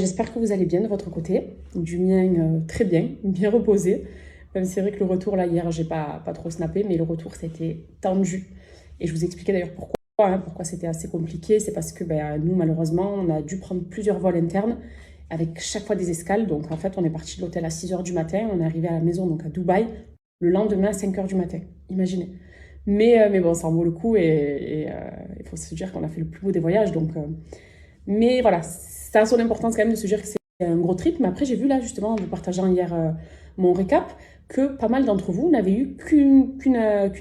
J'espère que vous allez bien de votre côté. Du mien, très bien, bien reposé. Même si c'est vrai que le retour, là, hier, j'ai pas trop snappé, mais le retour, c'était tendu. Et je vous expliquais d'ailleurs pourquoi c'était assez compliqué. C'est parce que nous, malheureusement, on a dû prendre plusieurs vols internes avec chaque fois des escales. Donc, en fait, on est parti de l'hôtel à 6 h du matin. On est arrivé à la maison, donc à Dubaï, le lendemain à 5 h du matin. Imaginez. Mais bon, ça en vaut le coup et il faut se dire qu'on a fait le plus beau des voyages. Donc, mais voilà, ça a son importance quand même de se dire que c'est un gros trip. Mais après, j'ai vu là, justement, en vous partageant hier mon récap, que pas mal d'entre vous n'avaient eu qu'une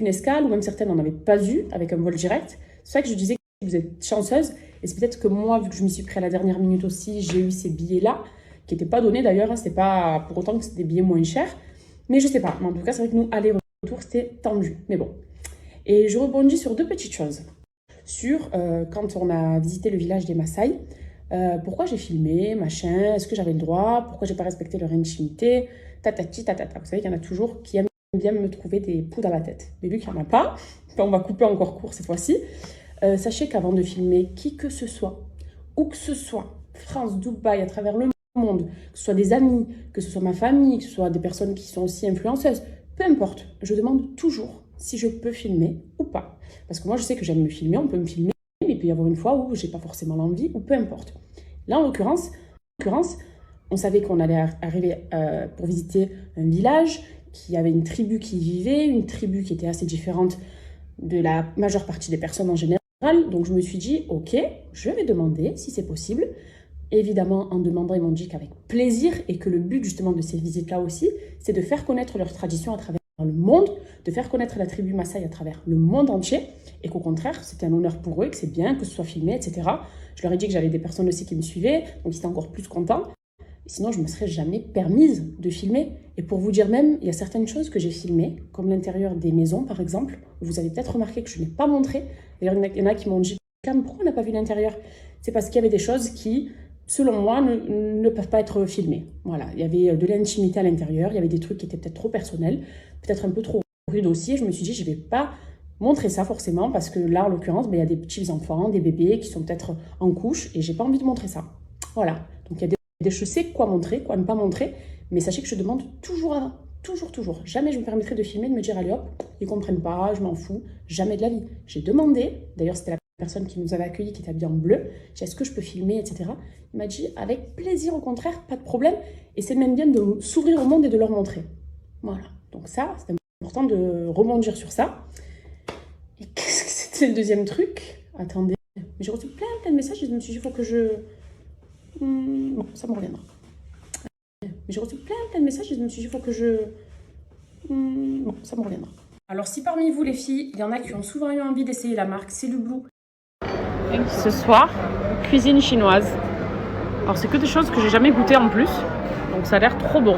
escale, ou même certaines n'en avaient pas eu avec un vol direct. C'est ça que je disais que vous êtes chanceuse. Et c'est peut-être que moi, vu que je m'y suis pris à la dernière minute aussi, j'ai eu ces billets-là, qui n'étaient pas donnés d'ailleurs. Hein, c'était pas pour autant que c'était des billets moins chers. Mais je sais pas. Mais en tout cas, c'est vrai que nous, aller-retour, c'était tendu. Mais bon. Et je rebondis sur deux petites choses. Sur quand on a visité le village des Maasai, pourquoi j'ai filmé, machin, est-ce que j'avais le droit, pourquoi j'ai pas respecté leur intimité, tatati, tatata. Vous savez qu'il y en a toujours qui aiment bien me trouver des poux dans la tête. Mais vu qu'il n'y en a pas, on va couper encore court cette fois-ci. Sachez qu'avant de filmer qui que ce soit, où que ce soit, France, Dubaï, à travers le monde, que ce soit des amis, que ce soit ma famille, que ce soit des personnes qui sont aussi influenceuses, peu importe, je demande toujours si je peux filmer ou pas. Parce que moi, je sais que j'aime me filmer, on peut me filmer, mais il peut y avoir une fois où j'ai pas forcément l'envie, ou peu importe. Là, en l'occurrence, on savait qu'on allait arriver pour visiter un village, qui avait une tribu qui y vivait, une tribu qui était assez différente de la majeure partie des personnes en général. Donc, je me suis dit, ok, je vais demander si c'est possible. Évidemment, en demandant, ils m'ont dit qu'avec plaisir, et que le but justement de ces visites-là aussi, c'est de faire connaître leurs traditions à travers le monde, de faire connaître la tribu Maasai à travers le monde entier, et qu'au contraire, c'était un honneur pour eux, que c'est bien que ce soit filmé, etc. Je leur ai dit que j'avais des personnes aussi qui me suivaient, donc ils étaient encore plus contents. Sinon, je ne me serais jamais permise de filmer. Et pour vous dire même, il y a certaines choses que j'ai filmées, comme l'intérieur des maisons, par exemple. Vous avez peut-être remarqué que je n'ai pas montré. D'ailleurs, il y en a qui m'ont dit « Cam, pourquoi on n'a pas vu l'intérieur ?» C'est parce qu'il y avait des choses qui, selon moi, ne peuvent pas être filmées. Voilà, il y avait de l'intimité à l'intérieur, il y avait des trucs qui étaient peut-être trop personnels, peut-être un peu trop rudes aussi. Et je me suis dit, je ne vais pas montrer ça forcément, parce que là, en l'occurrence, il y a des petits-enfants, des bébés qui sont peut-être en couche, et j'ai pas envie de montrer ça. Voilà, donc il y a je sais quoi montrer, quoi ne pas montrer, mais sachez que je demande toujours avant. Toujours. Jamais je me permettrai de filmer, de me dire, allez hop, ils comprennent pas, je m'en fous. Jamais de la vie. J'ai demandé, d'ailleurs c'était la personne qui nous avait accueillis, qui était habillée en bleu, j'ai dit, est-ce que je peux filmer, etc. Il m'a dit, avec plaisir, au contraire, pas de problème. Et c'est même bien de s'ouvrir au monde et de leur montrer. Voilà, donc ça, c'est important de rebondir sur ça. Et qu'est-ce que c'était le deuxième truc? Attendez, j'ai reçu plein de messages et je me suis dit, il faut que je... Bon, ça me reviendra. J'ai reçu plein de messages et je me suis dit, il faut que je... Bon, ça me reviendra. Alors, si parmi vous, les filles, il y en a qui ont souvent eu envie d'essayer la marque C'est le Blue. Ce soir, cuisine chinoise. Alors, c'est que des choses que j'ai jamais goûtées en plus. Donc, ça a l'air trop bon.